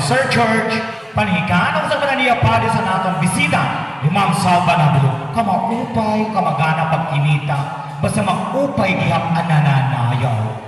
Sir George, panihikan ang sa niya pali sa natong bisita, ni Ma'am Salva Nabulo. Kamaupay, kamagana pagkinita, basta mag-upay dihang anananayaw.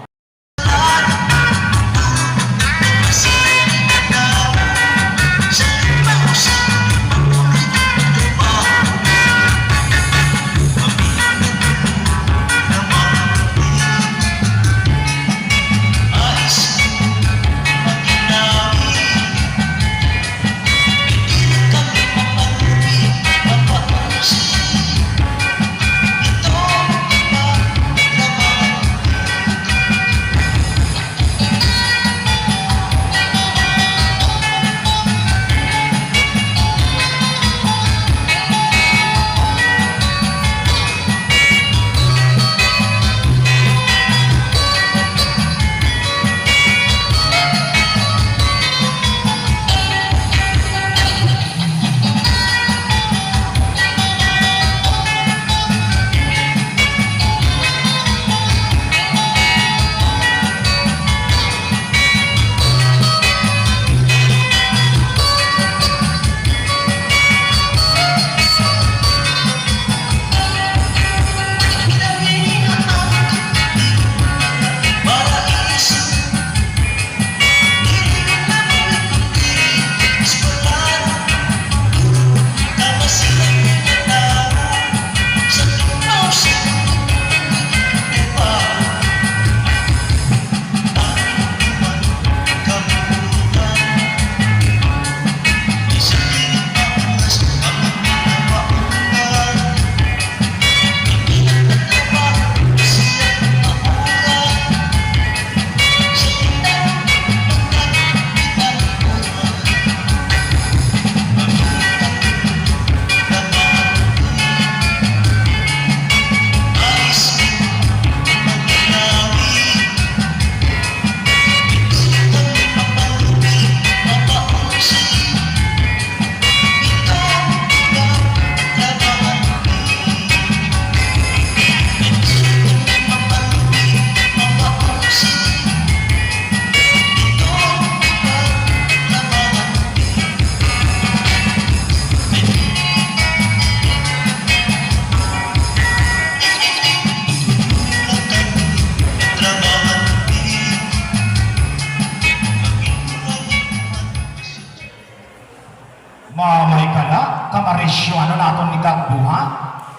Mamay ka na, kamarisyo ano naton ni kaduha.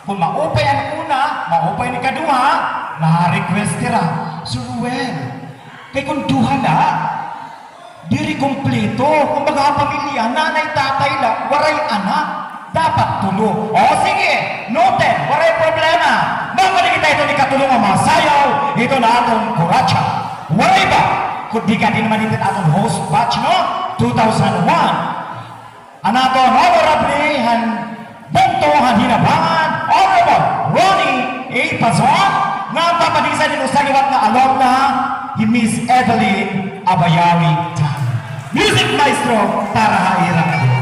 Kung maupay ang una, maupay ni kaduha, na-request tira. Sir Ruel, kay kung duha na, diri kompleto. Kung baga ang pamilya, nanay, tatay la, waray anak, dapat tulo. O sige, noted, waray problema. Makalig kita ito ni katulong ang mga sayaw, ito na atong kuratsa. Waray ba? Kung di ka din naman ito atong host batch, no? 2001. Anato honorablehan buntohan hinabangan Honorable Ronnie A. Pazon nga papadisan nito sa liwat na alumna ni Miss Evelyn Abayawi. Music Maestro Tara Haira.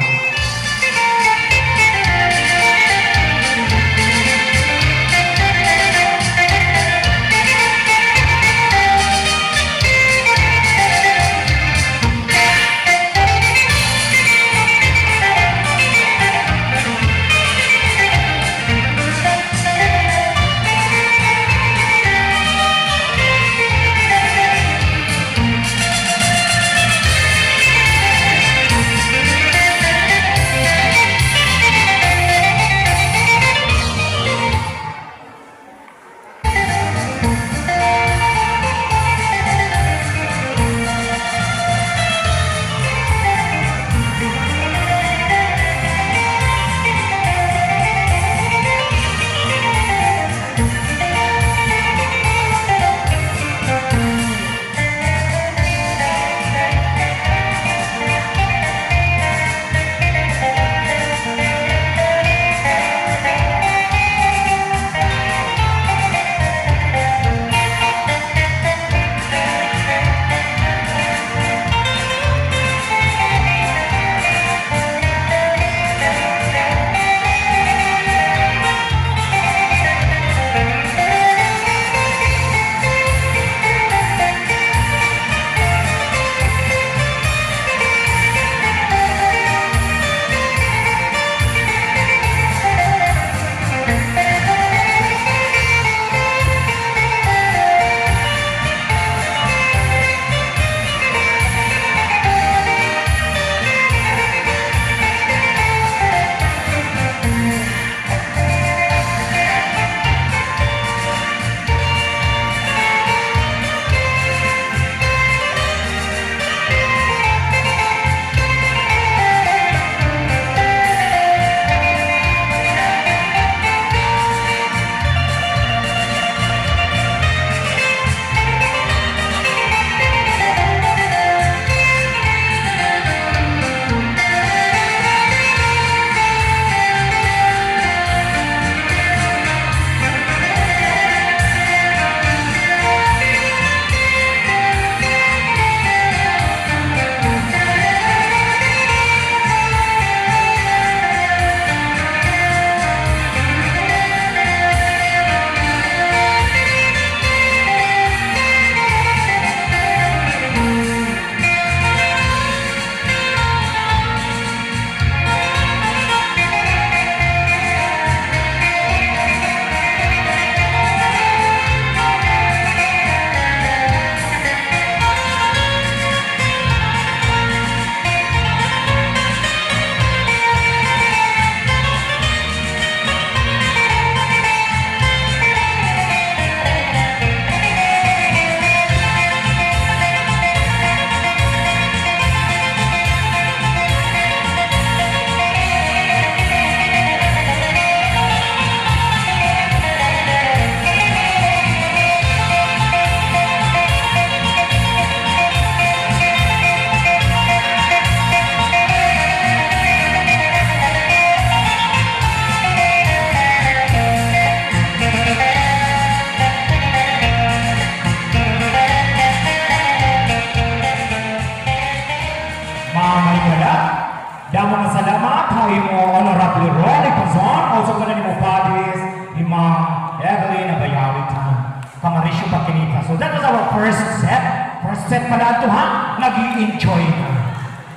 that was our first set. First set pala ito ha. Nag-i-enjoy na.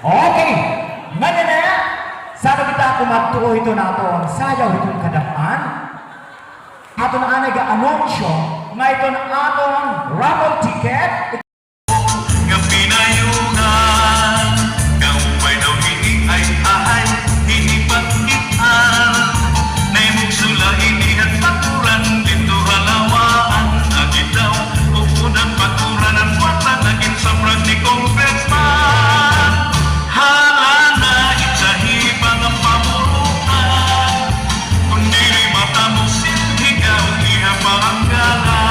Okay. Ngayon na, sana kita kumagtuo ito na ito ang sayaw itong kadapaan. Ato na anay ga-anunsyo na ito na atong raffle ticket. Nga pinayungan, kaupay daw ini ay ahay, hinipat-itan. Naimugsula inihan paturan, dito halawaan. Agit daw, upunang paturan ang wata, naging samrag ni Congressman. Hala na, itsahibang ang pamurutan. Kung dili matamo sinhigaw, iha pa ang gala.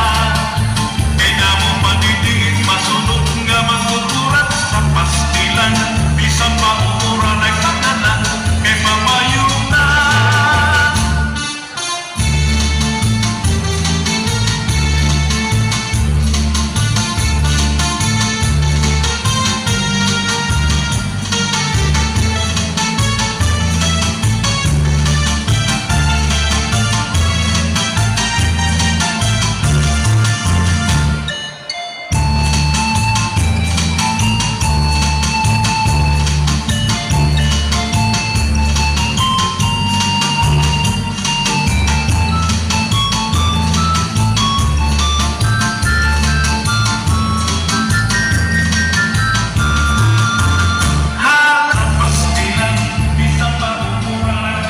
Kaya mo madidiin, masunod nga magtuturat sa pastilan. Bisang mauuran ay kakanan, kay pamayunan. Hala, pastilan, bisang mauuran.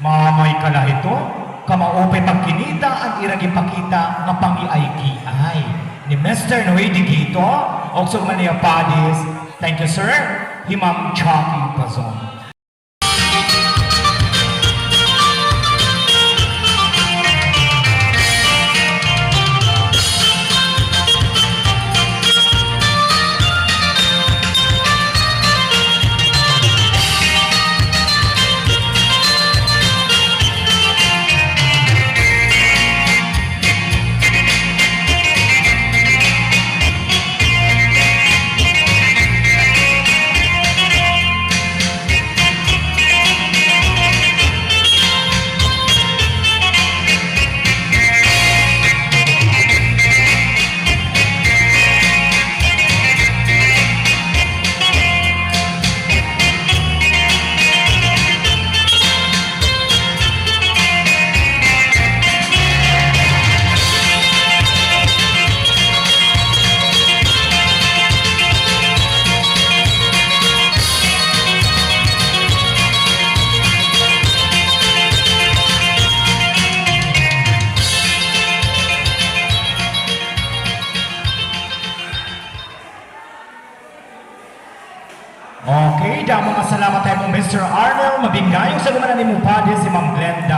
Mamay kala ito, kamaupay pagkinita ang irang ipakita nga pangiay-kiay ni Mr. Noe Digito o sa Mania Padis. Thank you, sir. Himam Chucky Pazon. Okay, damo nga salamat tayo mo Mr. Arnold, mabingayo sa gumanan ni Mupadi si Ma'am Glenda.